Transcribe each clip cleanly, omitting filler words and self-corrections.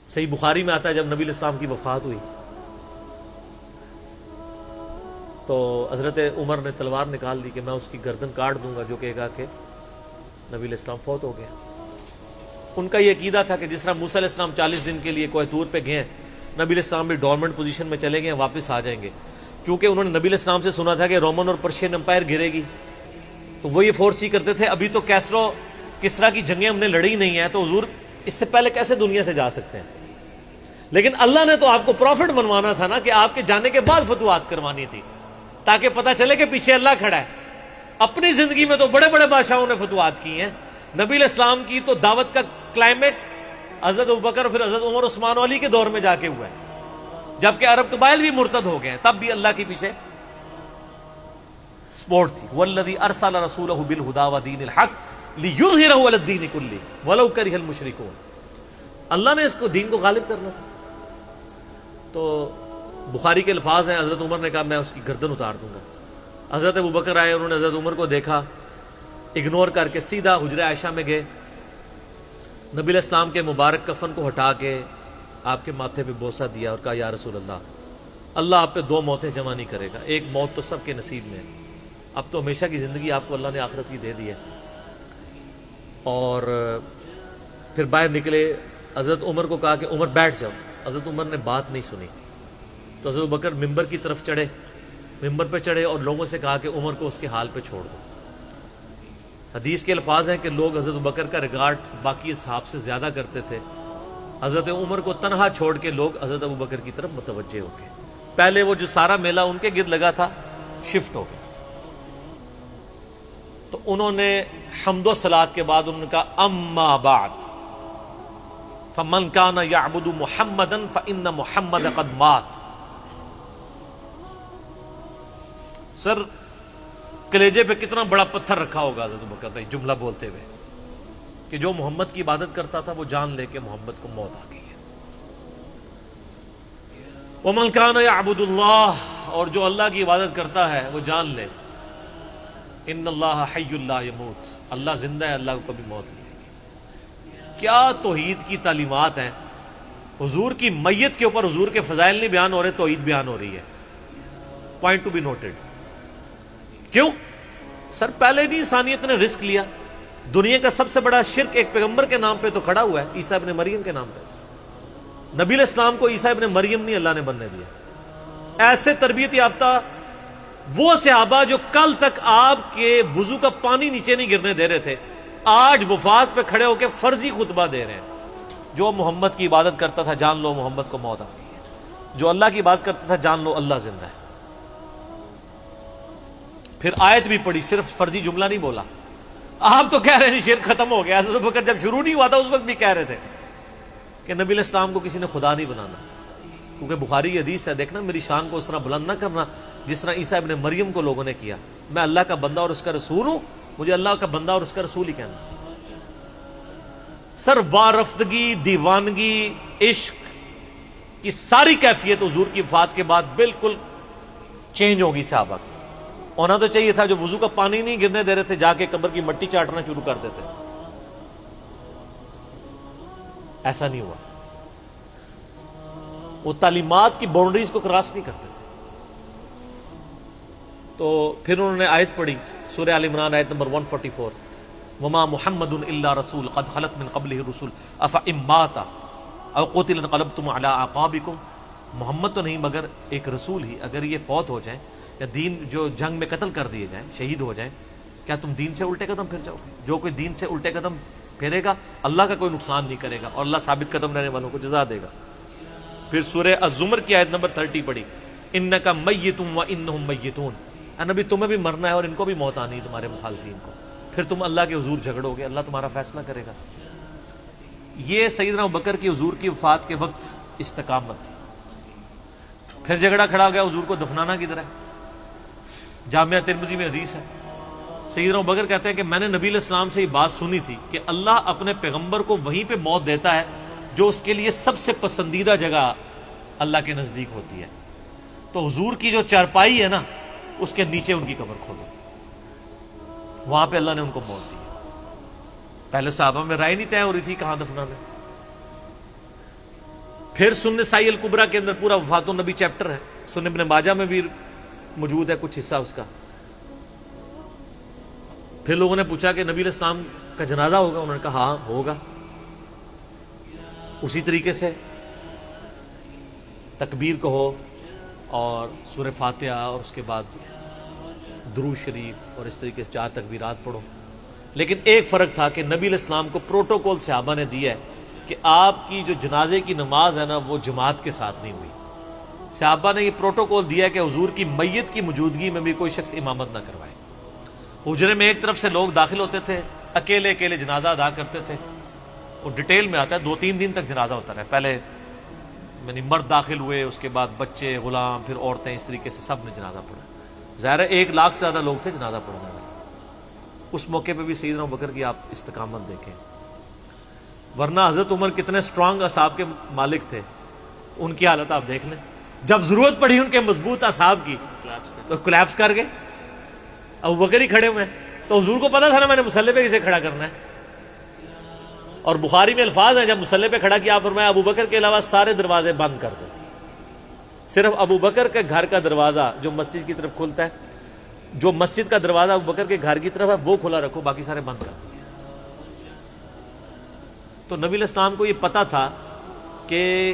صحیح بخاری میں آتا ہے جب نبی علیہ السلام کی وفات ہوئی تو حضرت عمر نے تلوار نکال دی کہ میں اس کی گردن کاٹ دوں گا جو کہے گا کہ نبی علیہ السلام فوت ہو گیا۔ ان کا یہ عقیدہ تھا کہ جس طرح موسیٰ علیہ السلام 40 دن کے لیے کوہ طور پہ گئے، نبی علیہ السلام بھی ڈورمنٹ پوزیشن میں چلے گئے، واپس آ جائیں گے، کیونکہ انہوں نے نبی علیہ السلام سے سنا تھا کہ رومن اور پرشین امپائر گرے گی، تو وہ یہ فورس ہی کرتے تھے ابھی تو کیسرو کسرا کی جنگیں ہم نے لڑی نہیں ہیں، تو حضور اس سے پہلے کیسے دنیا سے جا سکتے ہیں؟ لیکن اللہ نے تو آپ کو پروفٹ بنوانا تھا نا، کہ آپ کے جانے کے بعد فتوحات کروانی تھی، تاکہ پتہ چلے کہ پیچھے اللہ کھڑا ہے۔ اپنی زندگی میں تو بڑے بڑے بادشاہوں نے فتوحات کی ہیں، نبی علیہ السلام کی تو دعوت کا کلائمیکس حضرت ابوبکر اور پھر حضرت عمر عثمان و علی کے دور میں جا کے ہوا ہے، جبکہ عرب قبائل بھی مرتد ہو گئے ہیں، تب بھی اللہ کے پیچھے سپورٹ تھی۔ والذی ارسل رسولہ بالہدی ودین الحق لیظہرہ علی الدین کلہ ولو کرہ المشرکون، اللہ نے اس کو دین کو غالب کرنا تھا۔ تو بخاری کے الفاظ ہیں، حضرت عمر نے کہا میں اس کی گردن اتار دوں گا۔ حضرت ابوبکر آئے، انہوں نے حضرت عمر کو دیکھا، اگنور کر کے سیدھا حجرہ عائشہ میں گئے، نبی علیہ السلام کے مبارک کفن کو ہٹا کے آپ کے ماتھے پہ بوسہ دیا اور کہا یا رسول اللہ آپ پہ 2 موتیں جمع نہیں کرے گا، ایک موت تو سب کے نصیب میں ہے، اب تو ہمیشہ کی زندگی آپ کو اللہ نے آخرت کی دے دی ہے۔ اور پھر باہر نکلے، حضرت عمر کو کہا کہ عمر بیٹھ جاؤ، حضرت عمر نے بات نہیں سنی، تو حضرت بکر ممبر کی طرف چڑھے، ممبر پہ چڑھے اور لوگوں سے کہا کہ عمر کو اس کے حال پہ چھوڑ دو۔ حدیث کے الفاظ ہیں کہ لوگ حضرت بکر کا ریگارڈ باقی اصحاب سے زیادہ کرتے تھے، حضرت عمر کو تنہا چھوڑ کے لوگ حضرت ابو بکر کی طرف متوجہ ہو گئے۔ پہلے وہ جو سارا میلہ ان کے گرد لگا تھا شفٹ ہو گیا، تو انہوں نے حمد و صلات کے بعد انہوں نے کہا اما بعد فمن کان یعبد محمدا فان محمد قد مات۔ سر کلیجے پہ کتنا بڑا پتھر رکھا ہوگا حضرت بکر نے جملہ بولتے ہوئے کہ جو محمد کی عبادت کرتا تھا وہ جان لے کہ محمد کو موت آ گئی ہے۔ ومن کان یعبد اللہ، اور جو اللہ کی عبادت کرتا ہے وہ جان لے ان اللہ حی لا یموت، اللہ زندہ ہے، اللہ کو کبھی موت نہیں آئے گی۔ کیا توحید کی تعلیمات ہیں! حضور کی میت کے اوپر حضور کے فضائل نہیں بیان ہو رہے، توحید بیان ہو رہی ہے۔ Point to be noted. کیوں؟ سر پہلے نہیں انسانیت نے رسک لیا، دنیا کا سب سے بڑا شرک ایک پیغمبر کے نام پہ تو کھڑا ہوا ہے، عیسیٰ ابن مریم کے نام پہ۔ نبی علیہ السلام کو عیسیٰ ابن مریم نہیں اللہ نے بننے دیا۔ ایسے تربیت یافتہ وہ صحابہ جو کل تک آپ کے وضو کا پانی نیچے نہیں گرنے دے رہے تھے، آج وفات پہ کھڑے ہو کے فرضی خطبہ دے رہے ہیں۔ جو محمد کی عبادت کرتا تھا جان لو محمد کو موت آ گئی ہے، جو اللہ کی عبادت کرتا تھا جان لو اللہ زندہ ہے۔ پھر آیت بھی پڑھی، صرف فرضی جملہ نہیں بولا۔ آپ تو کہہ رہے ہیں شرک ختم ہو گیا، حضرت بکر جب شروع نہیں ہوا تھا اس وقت بھی کہہ رہے تھے کہ نبی علیہ السلام کو کسی نے خدا نہیں بنانا، کیونکہ بخاری کی حدیث ہے، دیکھنا میری شان کو اس طرح بلند نہ کرنا جس طرح عیسیٰ ابن مریم کو لوگوں نے کیا۔ میں اللہ کا بندہ اور اس کا رسول ہوں، مجھے اللہ کا بندہ اور اس کا رسول ہی کہنا۔ سر وارفتگی، دیوانگی، عشق کی ساری کیفیت حضور کی وفات کے بعد بالکل چینج ہوگی صحابہ کی۔ ہونا تو چاہیے تھا جو وضو کا پانی نہیں گرنے دے رہے تھے جا کے قبر کی مٹی چاٹنا شروع کر دیتے، ایسا نہیں ہوا۔ وہ تعلیمات کی باؤنڈریز کو کراس نہیں کرتے تھے۔ تو پھر انہوں نے آیت پڑھی، سورہ آل عمران آیت نمبر 144، وما محمد الا رسول قد خلت من قبلہ الرسل افإن مات او قتل انقلبتم علی اعقابکم۔ محمد تو نہیں مگر ایک رسول ہی، اگر یہ فوت ہو جائیں یا دین جو جنگ میں قتل کر دیے جائیں، شہید ہو جائیں، کیا تم دین سے الٹے قدم پھر جاؤ گے؟ جو کوئی دین سے الٹے قدم پھیرے گا اللہ کا کوئی نقصان نہیں کرے گا اور اللہ ثابت قدم رہنے والوں کو جزا دے گا۔ پھر سورہ الزمر کی آیت نمبر 30 پڑھی، انک میت وانہم میتون۔ اے نبی تمہیں بھی مرنا ہے اور ان کو بھی موت آنی ہے، تمہارے مخالفین کو، پھر تم اللہ کے حضور جھگڑو گے، اللہ تمہارا فیصلہ کرے گا۔ یہ سیدنا ابوبکر کی حضور کی وفات کے وقت استقامت تھی۔ پھر جھگڑا کھڑا ہو گیا حضور کو دفنانا کدھر ہے؟ جامعہ ترمذی میں حدیث ہے، سیدنا ابوبکر کہتے ہیں کہ میں نے نبی علیہ السلام سے یہ بات سنی تھی کہ اللہ اپنے پیغمبر کو وہیں پہ موت دیتا ہے جو اس کے لیے سب سے پسندیدہ جگہ اللہ کے نزدیک ہوتی ہے، تو حضور کی جو چارپائی ہے نا اس کے نیچے ان کی قبر کھودو، وہاں پہ اللہ نے ان کو موت دی۔ پہلے صحابہ میں رائے نہیں طے ہو رہی تھی کہاں دفنانا۔ پھر سنن سائی الکبریٰ کے اندر پورا وفات النبی چیپٹر ہے، سنن ابن ماجہ میں بھی موجود ہے کچھ حصہ اس کا۔ پھر لوگوں نے پوچھا کہ نبی علیہ السلام کا جنازہ ہوگا؟ انہوں نے کہا ہاں ہوگا۔ اسی طریقے سے تکبیر کہو اور سورہ فاتحہ اور اس کے بعد درود شریف اور اس طریقے سے 4 تکبیرات پڑھو۔ لیکن ایک فرق تھا کہ نبی علیہ السلام کو پروٹوکول صحابہ نے دیا ہے کہ آپ کی جو جنازے کی نماز ہے نا وہ جماعت کے ساتھ نہیں ہوئی۔ صحابہ نے یہ پروٹوکول دیا کہ حضور کی میت کی موجودگی میں بھی کوئی شخص امامت نہ کروائے۔ حجرے میں ایک طرف سے لوگ داخل ہوتے تھے، اکیلے اکیلے جنازہ ادا کرتے تھے، اور ڈیٹیل میں آتا ہے 2-3 دن تک جنازہ ہوتا رہا۔ پہلے یعنی مرد داخل ہوئے، اس کے بعد بچے، غلام، پھر عورتیں، اس طریقے سے سب نے جنازہ پڑھا۔ ظاہر ہے 1 لاکھ سے زیادہ لوگ تھے جنازہ پڑھنے والے۔ اس موقع پہ بھی سیدنا ابوبکر کی آپ استقامت دیکھیں، ورنہ حضرت عمر کتنے سٹرانگ اصحاب کے مالک تھے، ان کی حالت آپ دیکھ لیں۔ جب ضرورت پڑی ان کے مضبوط اصحاب کی تو کولیپس کر گئے۔ ابوبکر ہی کھڑے ہوئے ہیں، تو حضور کو پتا تھا نا میں نے مصلی پہ کسے کھڑا کرنا ہے۔ اور بخاری میں الفاظ ہیں، جب مصلی پہ کھڑا کیا فرمایا ابوبکر کے علاوہ سارے دروازے بند کر دو، صرف ابوبکر کے گھر کا دروازہ جو مسجد کی طرف کھلتا ہے، جو مسجد کا دروازہ ابوبکر کے گھر کی طرف ہے وہ کھلا رکھو، باقی سارے بند کر دو۔ تو نبی علیہ السلام کو یہ پتا تھا کہ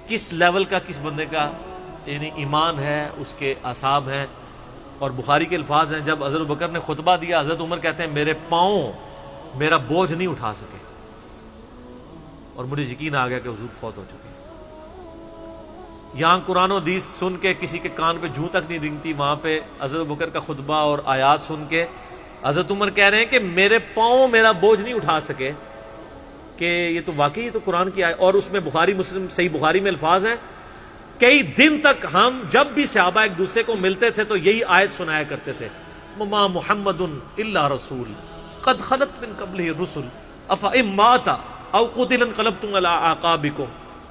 کس لیول کا کس بندے کا یعنی ایمان ہے، اس کے اعصاب ہیں۔ اور بخاری کے الفاظ ہیں، جب حضرت ابوبکر نے خطبہ دیا، حضرت عمر کہتے ہیں میرے پاؤں میرا بوجھ نہیں اٹھا سکے، اور مجھے یقین آ گیا کہ حضور فوت ہو چکے۔ یہاں قرآن و حدیث سن کے کسی کے کان پہ جوں تک نہیں رنگتی، وہاں پہ حضرت ابوبکر کا خطبہ اور آیات سن کے حضرت عمر کہہ رہے ہیں کہ میرے پاؤں میرا بوجھ نہیں اٹھا سکے، کہ یہ تو واقعی تو قرآن کی آیت۔ اور اس میں بخاری مسلم صحیح بخاری میں الفاظ ہیں، کئی دن تک ہم جب بھی صحابہ ایک دوسرے کو ملتے تھے تو یہی آیت سنایا کرتے تھے، وما محمد الا رسول قد خلت من قبلہ الرسل افئن مات او قتل انقلبتم علی اعقابکم،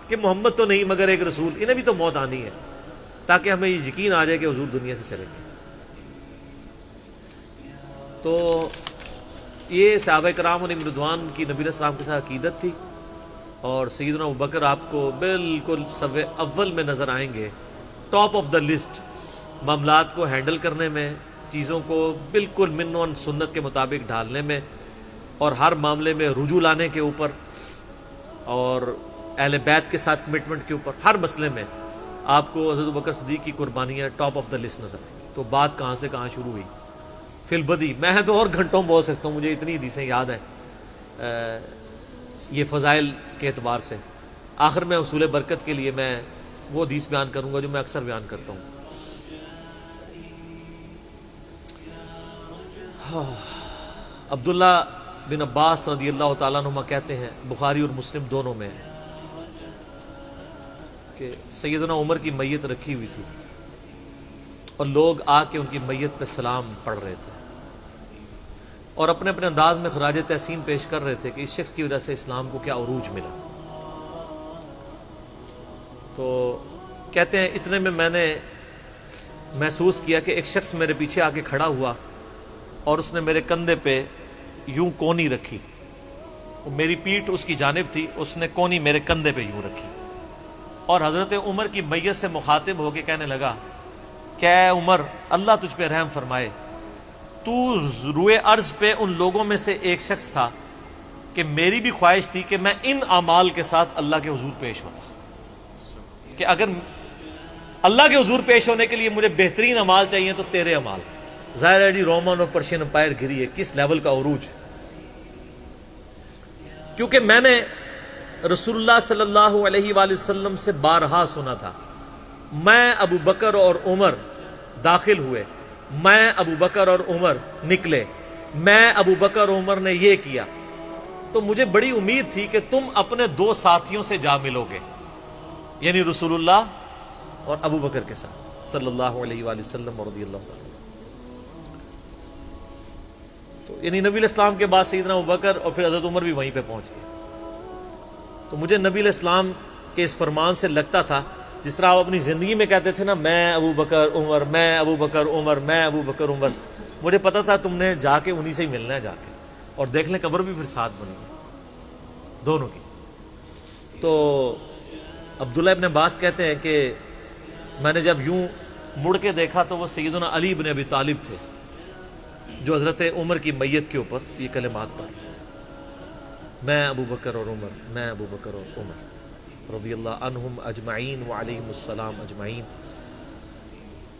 کہ محمد تو نہیں مگر ایک رسول، انہیں بھی تو موت آنی ہے، تاکہ ہمیں یہ یقین آ جائے کہ حضور دنیا سے چلے گئے۔ تو یہ صحابہ کرام علیہم رضوان کی نبی علیہ السلام کے ساتھ عقیدت تھی۔ اور سیدنا ابوبکر آپ کو بالکل صف اول میں نظر آئیں گے، ٹاپ آف دا لسٹ، معاملات کو ہینڈل کرنے میں، چیزوں کو بالکل من و سنت کے مطابق ڈھالنے میں، اور ہر معاملے میں رجوع لانے کے اوپر، اور اہل بیت کے ساتھ کمٹمنٹ کے اوپر، ہر مسئلے میں آپ کو حضرت ابوبکر صدیق کی قربانیاں ٹاپ آف دا لسٹ نظر آئیں گی۔ تو بات کہاں سے کہاں شروع ہوئی، فی البدی میں تو اور گھنٹوں بول سکتا ہوں، مجھے اتنی حدیثیں یاد ہیں یہ فضائل کے اعتبار سے۔ آخر میں اصول برکت کے لیے میں وہ حدیث بیان کروں گا جو میں اکثر بیان کرتا ہوں۔ عبداللہ بن عباس رضی اللہ تعالیٰ عنہما کہتے ہیں، بخاری اور مسلم دونوں میں ہے، کہ سیدنا عمر کی میت رکھی ہوئی تھی اور لوگ آ کے ان کی میت پہ سلام پڑھ رہے تھے، اور اپنے اپنے انداز میں خراج تحسین پیش کر رہے تھے کہ اس شخص کی وجہ سے اسلام کو کیا عروج ملا۔ تو کہتے ہیں اتنے میں میں نے محسوس کیا کہ ایک شخص میرے پیچھے آ کے کھڑا ہوا اور اس نے میرے کندھے پہ یوں کونی رکھی، میری پیٹھ اس کی جانب تھی، اس نے کونی میرے کندھے پہ یوں رکھی، اور حضرت عمر کی میت سے مخاطب ہو کے کہنے لگا کہ اے عمر اللہ تجھ پہ رحم فرمائے، تو روئے ارض پہ ان لوگوں میں سے ایک شخص تھا کہ میری بھی خواہش تھی کہ میں ان اعمال کے ساتھ اللہ کے حضور پیش ہوتا، کہ اگر اللہ کے حضور پیش ہونے کے لیے مجھے بہترین اعمال چاہیے تو تیرے اعمال۔ ظاہر ہے جی رومن اور پرشین امپائر گھری ہے، کس لیول کا عروج، کیونکہ میں نے رسول اللہ صلی اللہ علیہ وآلہ وسلم سے بارہا سنا تھا، میں ابو بکر اور عمر داخل ہوئے، میں ابو بکر اور عمر نکلے، میں ابو بکر اور عمر نے یہ کیا، تو مجھے بڑی امید تھی کہ تم اپنے 2 ساتھیوں سے جا ملو گے، یعنی رسول اللہ اور ابو بکر کے ساتھ صلی اللہ علیہ وآلہ وسلم اور رضی اللہ تعالیٰ۔ تو یعنی نبی علیہ السلام کے بعد سیدنا ابو بکر اور پھر حضرت عمر بھی وہیں پہ پہنچ گئے۔ تو مجھے نبی علیہ السلام کے اس فرمان سے لگتا تھا جس طرح آپ اپنی زندگی میں کہتے تھے نا، میں ابو بکر عمر، میں ابو بکر عمر، میں ابو بکر عمر، مجھے پتا تھا تم نے جا کے انہی سے ہی ملنا ہے جا کے، اور دیکھ لیں قبر بھی پھر ساتھ بنی ہے دونوں کی۔ تو عبداللہ ابن عباس کہتے ہیں کہ میں نے جب یوں مڑ کے دیکھا تو وہ سیدنا علی بن ابی طالب تھے جو حضرت عمر کی میت کے اوپر یہ کلمات پڑھ رہے تھے، میں ابو بکر اور عمر، میں ابو بکر اور عمر رضی اللہ عنہم اجمعین وعلیہم السلام اجمعین۔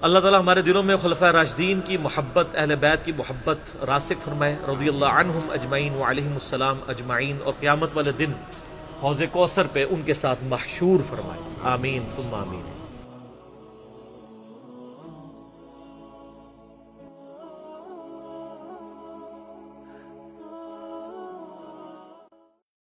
اللہ تعالیٰ ہمارے دلوں میں خلفائے راشدین کی محبت، اہل بیت کی محبت راسخ فرمائے رضی اللہ عنہم اجمعین وعلیہم السلام اجمعین، اور قیامت والے دن حوض کوثر پہ ان کے ساتھ محشور فرمائے، آمین ثم آمین۔